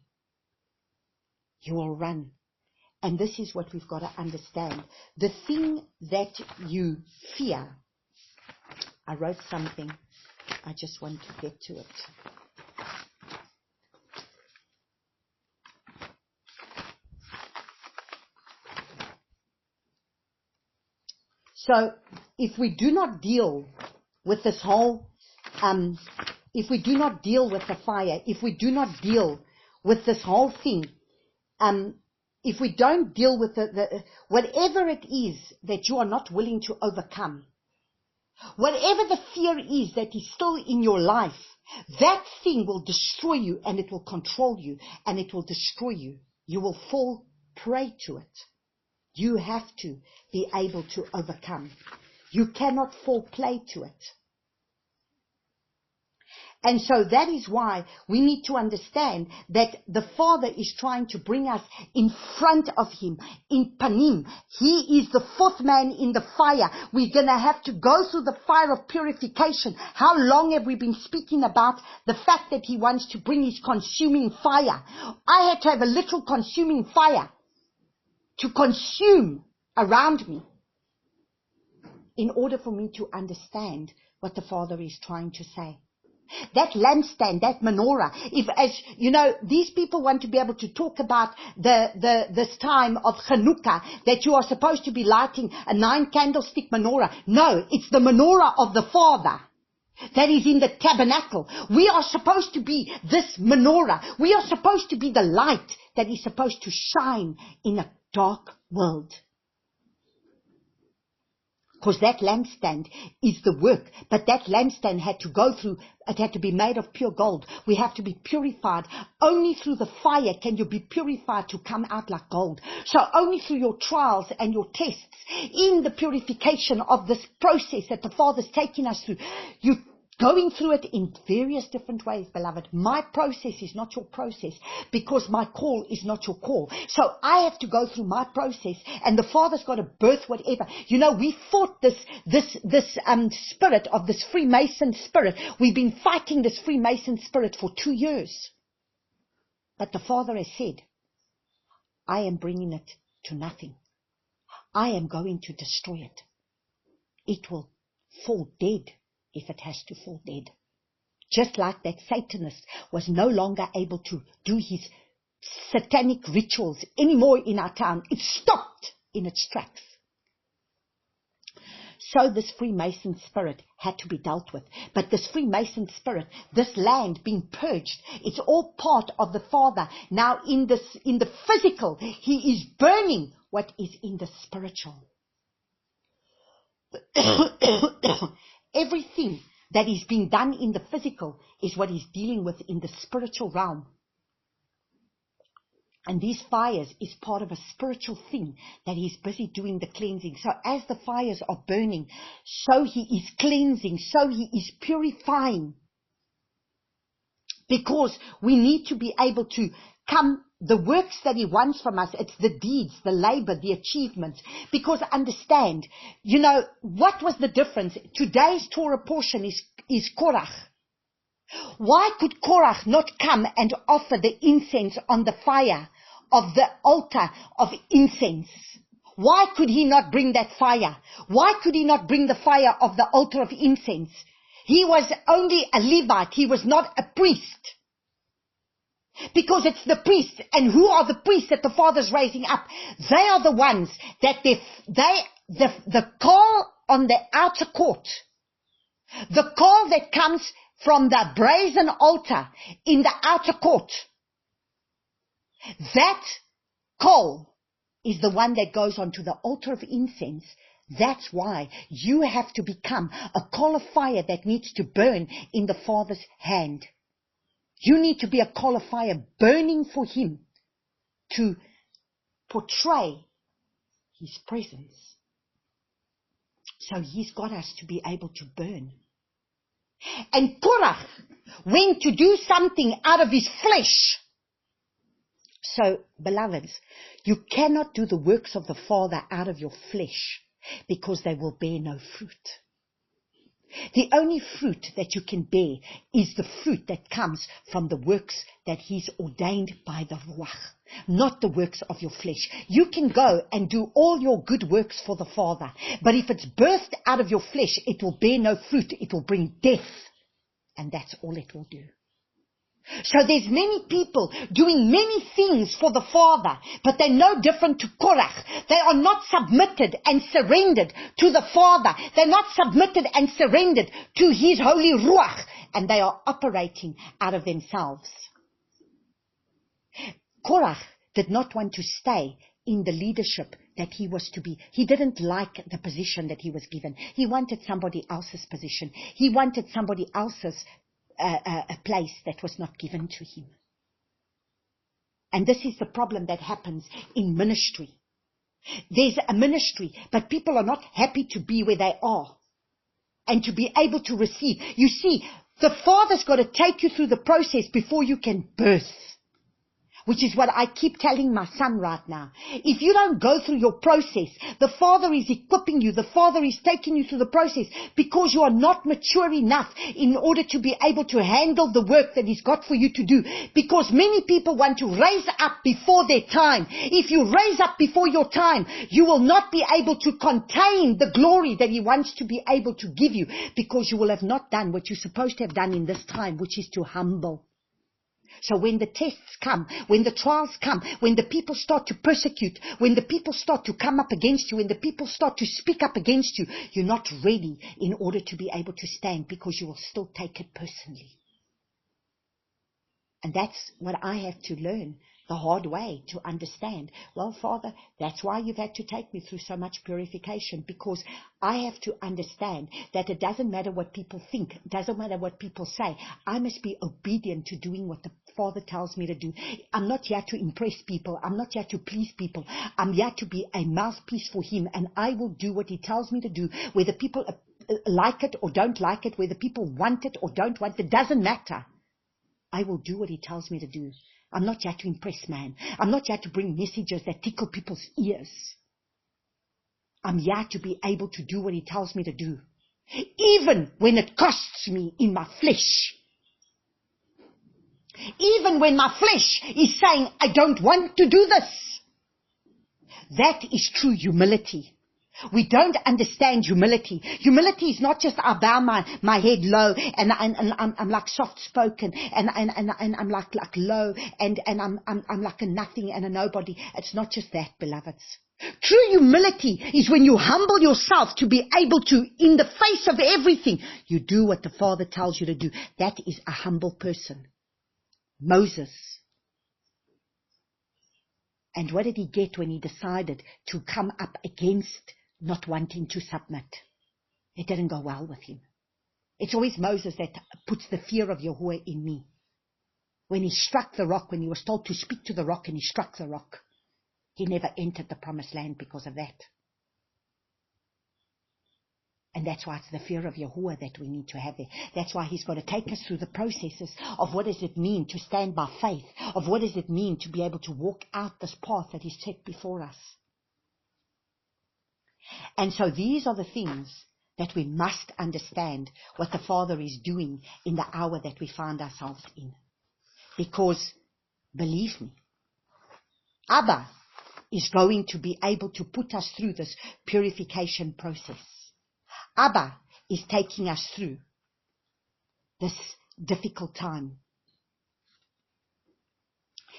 Speaker 1: You will run. And this is what we've got to understand. The thing that you fear. I wrote something. I just want to get to it. So, if we do not deal with this whole if we do not deal with the fire, if we do not deal with this whole thing, if we don't deal with the whatever it is that you are not willing to overcome, whatever the fear is that is still in your life, that thing will destroy you, and it will control you, and it will destroy you. You will fall prey to it. You have to be able to overcome. You cannot fall prey to it. And so that is why we need to understand that the Father is trying to bring us in front of Him, in panim. He is the fourth man in the fire. We're going to have to go through the fire of purification. How long have we been speaking about the fact that He wants to bring His consuming fire? I had to have a literal consuming fire to consume around me in order for me to understand what the Father is trying to say. That lampstand, that menorah, if, as you know, these people want to be able to talk about this time of Hanukkah, that you are supposed to be lighting a 9-candlestick menorah. No, it's the menorah of the Father that is in the tabernacle. We are supposed to be this menorah. We are supposed to be the light that is supposed to shine in a dark world. Because that lampstand is the work, but that lampstand had to go through, it had to be made of pure gold. We have to be purified. Only through the fire can you be purified to come out like gold. So only through your trials and your tests, in the purification of this process that the Father's taking us through, you going through it in various different ways, beloved. My process is not your process, because my call is not your call. So I have to go through my process, and the Father's got to birth whatever. You know, we fought this spirit of this Freemason spirit. We've been fighting this Freemason spirit for 2 years. But the Father has said, I am bringing it to nothing. I am going to destroy it. It will fall dead if it has to fall dead. Just like that Satanist was no longer able to do his satanic rituals anymore in our town. It stopped in its tracks. So this Freemason spirit had to be dealt with. But this Freemason spirit, this land being purged, it's all part of the Father. Now in the physical, he is burning what is in the spiritual. Everything that is being done in the physical is what he's dealing with in the spiritual realm. And these fires is part of a spiritual thing that he's busy doing the cleansing. So as the fires are burning, so he is cleansing, so he is purifying. Because we need to be able to come, the works that he wants from us, it's the deeds, the labor, the achievements. Because understand, you know, what was the difference? Today's Torah portion is Korach. Why could Korach not come and offer the incense on the fire of the altar of incense? Why could he not bring that fire? Why could he not bring the fire of the altar of incense? He was only a Levite. He was not a priest. Because it's the priests. And who are the priests that the Father's raising up? They are the ones that the call on the outer court, the call that comes from the brazen altar in the outer court, that call is the one that goes onto the altar of incense. That's why you have to become a coal of fire that needs to burn in the Father's hand. You need to be a coal of fire burning for him to portray his presence. So he's got us to be able to burn. And Korach went to do something out of his flesh. So, beloveds, you cannot do the works of the Father out of your flesh, because they will bear no fruit. The only fruit that you can bear is the fruit that comes from the works that he's ordained by the Ruach, not the works of your flesh. You can go and do all your good works for the Father, but if it's birthed out of your flesh, it will bear no fruit. It will bring death, and that's all it will do. So there's many people doing many things for the Father, but they're no different to Korach. They are not submitted and surrendered to the Father. They're not submitted and surrendered to his holy Ruach, and they are operating out of themselves. Korach did not want to stay in the leadership that he was to be. He didn't like the position that he was given. He wanted somebody else's position. He wanted somebody else's a place that was not given to him. And this is the problem that happens in ministry. There's a ministry, but people are not happy to be where they are and to be able to receive. You see, the Father's got to take you through the process before you can birth. which is what I keep telling my son right now. If you don't go through your process, the Father is equipping you. The Father is taking you through the process because you are not mature enough in order to be able to handle the work that He's got for you to do. Because many people want to raise up before their time. If you raise up before your time, you will not be able to contain the glory that He wants to be able to give you, because you will have not done what you're supposed to have done in this time, which is to humble. So when the tests come, when the trials come, when the people start to persecute, when the people start to come up against you, when the people start to speak up against you, you're not ready in order to be able to stand, because you will still take it personally. And that's what I have to learn the hard way, to understand. Well, Father, that's why you've had to take me through so much purification, because I have to understand that it doesn't matter what people think. It doesn't matter what people say. I must be obedient to doing what the Father tells me to do. I'm not here to impress people. I'm not here to please people. I'm here to be a mouthpiece for Him, and I will do what He tells me to do, whether people like it or don't like it, whether people want it or don't want it. It doesn't matter. I will do what He tells me to do. I'm not here to impress man. I'm not here to bring messages that tickle people's ears. I'm here to be able to do what He tells me to do, even when it costs me in my flesh. Even when my flesh is saying, I don't want to do this. That is true humility. We don't understand humility. Humility is not just I bow my head low and I'm like soft spoken and I'm like low and I'm like a nothing and a nobody. It's not just that, beloveds. True humility is when you humble yourself to be able to, in the face of everything, you do what the Father tells you to do. That is a humble person. Moses. And what did he get when he decided to come up against not wanting to submit? It didn't go well with him. It's always Moses that puts the fear of Yahuwah in me. When he struck the rock, when he was told to speak to the rock and he struck the rock, he never entered the promised land because of that. And that's why it's the fear of Yahuwah that we need to have there. That's why He's got to take us through the processes of what does it mean to stand by faith, of what does it mean to be able to walk out this path that He's set before us. And so these are the things that we must understand what the Father is doing in the hour that we find ourselves in. Because, believe me, Abba is going to be able to put us through this purification process. Abba is taking us through this difficult time.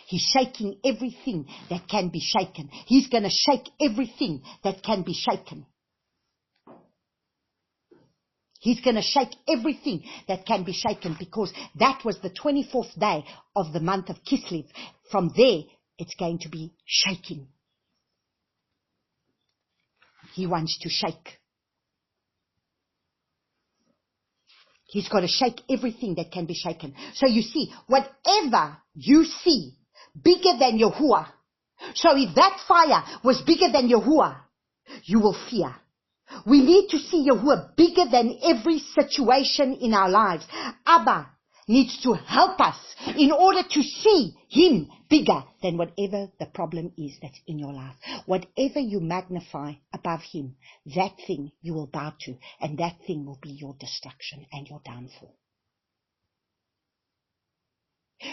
Speaker 1: He's shaking everything that can be shaken. He's going to shake everything that can be shaken. He's going to shake everything that can be shaken, because that was the 24th day of the month of Kislev. From there, it's going to be shaking. He wants to shake. He's got to shake everything that can be shaken. So you see, whatever you see bigger than Yahuwah. So if that fire was bigger than Yahuwah, you will fear. We need to see Yahuwah bigger than every situation in our lives. Abba needs to help us in order to see Him bigger than whatever the problem is that's in your life. Whatever you magnify above Him, that thing you will bow to, and that thing will be your destruction and your downfall.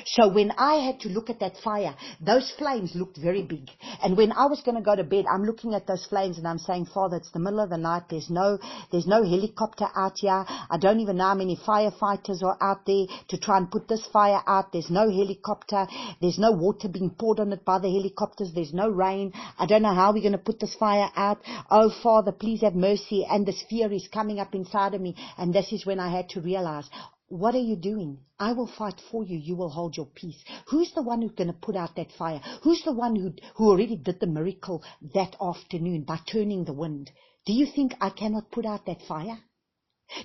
Speaker 1: So when I had to look at that fire, those flames looked very big. And when I was going to go to bed, I'm looking at those flames and I'm saying, Father, it's the middle of the night. There's no helicopter out here. I don't even know how many firefighters are out there to try and put this fire out. There's no helicopter. There's no water being poured on it by the helicopters. There's no rain. I don't know how we're going to put this fire out. Oh, Father, please have mercy. And this fear is coming up inside of me. And this is when I had to realize, what are you doing? I will fight for you. You will hold your peace. Who's the one who's going to put out that fire? Who's the one who already did the miracle that afternoon by turning the wind? Do you think I cannot put out that fire?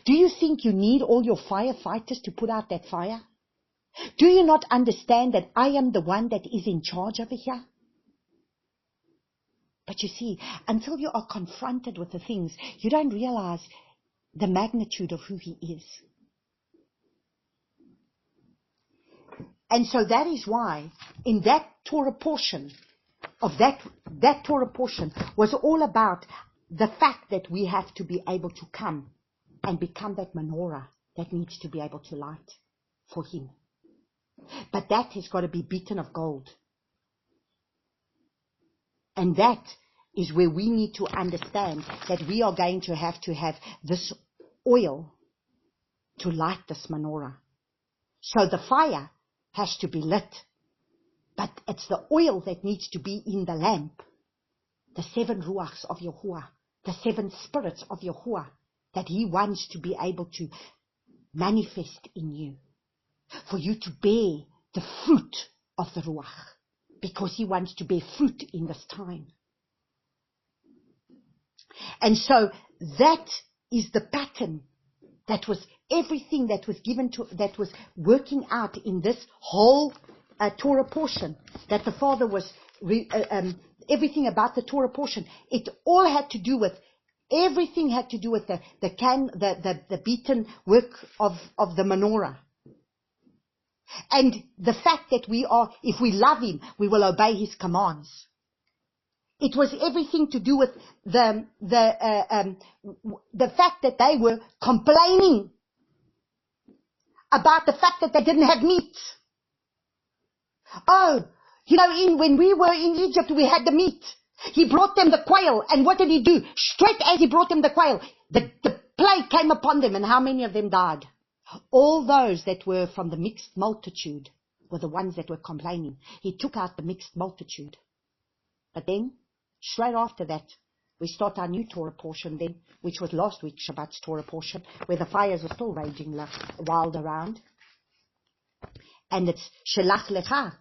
Speaker 1: Do you think you need all your firefighters to put out that fire? Do you not understand that I am the one that is in charge over here? But you see, until you are confronted with the things, you don't realize the magnitude of who He is. And so that is why in that Torah portion, that Torah portion was all about the fact that we have to be able to come and become that menorah that needs to be able to light for him. But that has got to be beaten of gold. And that is where we need to understand that we are going to have this oil to light this menorah. So the fire has to be lit. But it's the oil that needs to be in the lamp. The 7 ruachs of Yahuwah, the 7 spirits of Yahuwah, that he wants to be able to manifest in you. For you to bear the fruit of the ruach. Because he wants to bear fruit in this time. And so that is the pattern. That was everything that was that was working out in this whole Torah portion. That the Father was, everything about the Torah portion. It all had to do with, everything had to do with the beaten work of the menorah. And the fact that if we love him, we will obey his commands. It was everything to do with the fact that they were complaining about the fact that they didn't have meat. Oh, when we were in Egypt, we had the meat. He brought them the quail, and what did he do? Straight as he brought them the quail, the plague came upon them, and how many of them died? All those that were from the mixed multitude were the ones that were complaining. He took out the mixed multitude. But then, straight after that, we start our new Torah portion then, which was last week Shabbat's Torah portion, where the fires were still raging wild around. And it's Shelach Lecha.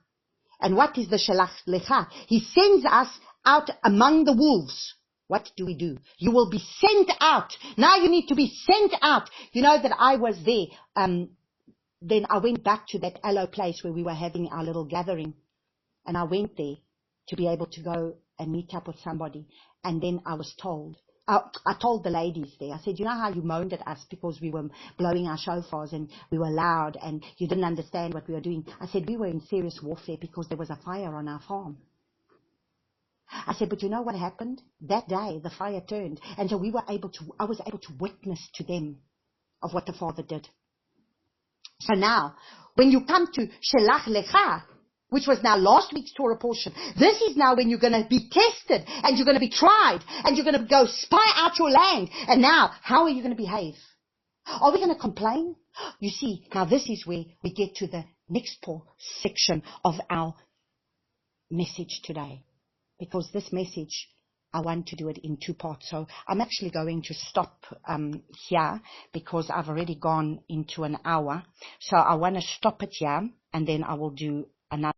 Speaker 1: And what is the Shelach Lecha? He sends us out among the wolves. What do we do? You will be sent out. Now you need to be sent out. You know that I was there. Then I went back to that Aloe place where we were having our little gathering. And I went there to be able to go and meet up with somebody. And then I was told, I told the ladies there, I said, you know how you moaned at us because we were blowing our shofars and we were loud and you didn't understand what we were doing. I said, we were in serious warfare because there was a fire on our farm. I said, but you know what happened? That day, the fire turned. And so I was able to witness to them of what the Father did. So now, when you come to Shelach Lecha, which was now last week's Torah portion, this is now when you're going to be tested and you're going to be tried and you're going to go spy out your land. And now, how are you going to behave? Are we going to complain? You see, now this is where we get to the next section of our message today. Because this message, I want to do it in 2 parts. So I'm actually going to stop here because I've already gone into an hour. So I want to stop it here and then I will do another.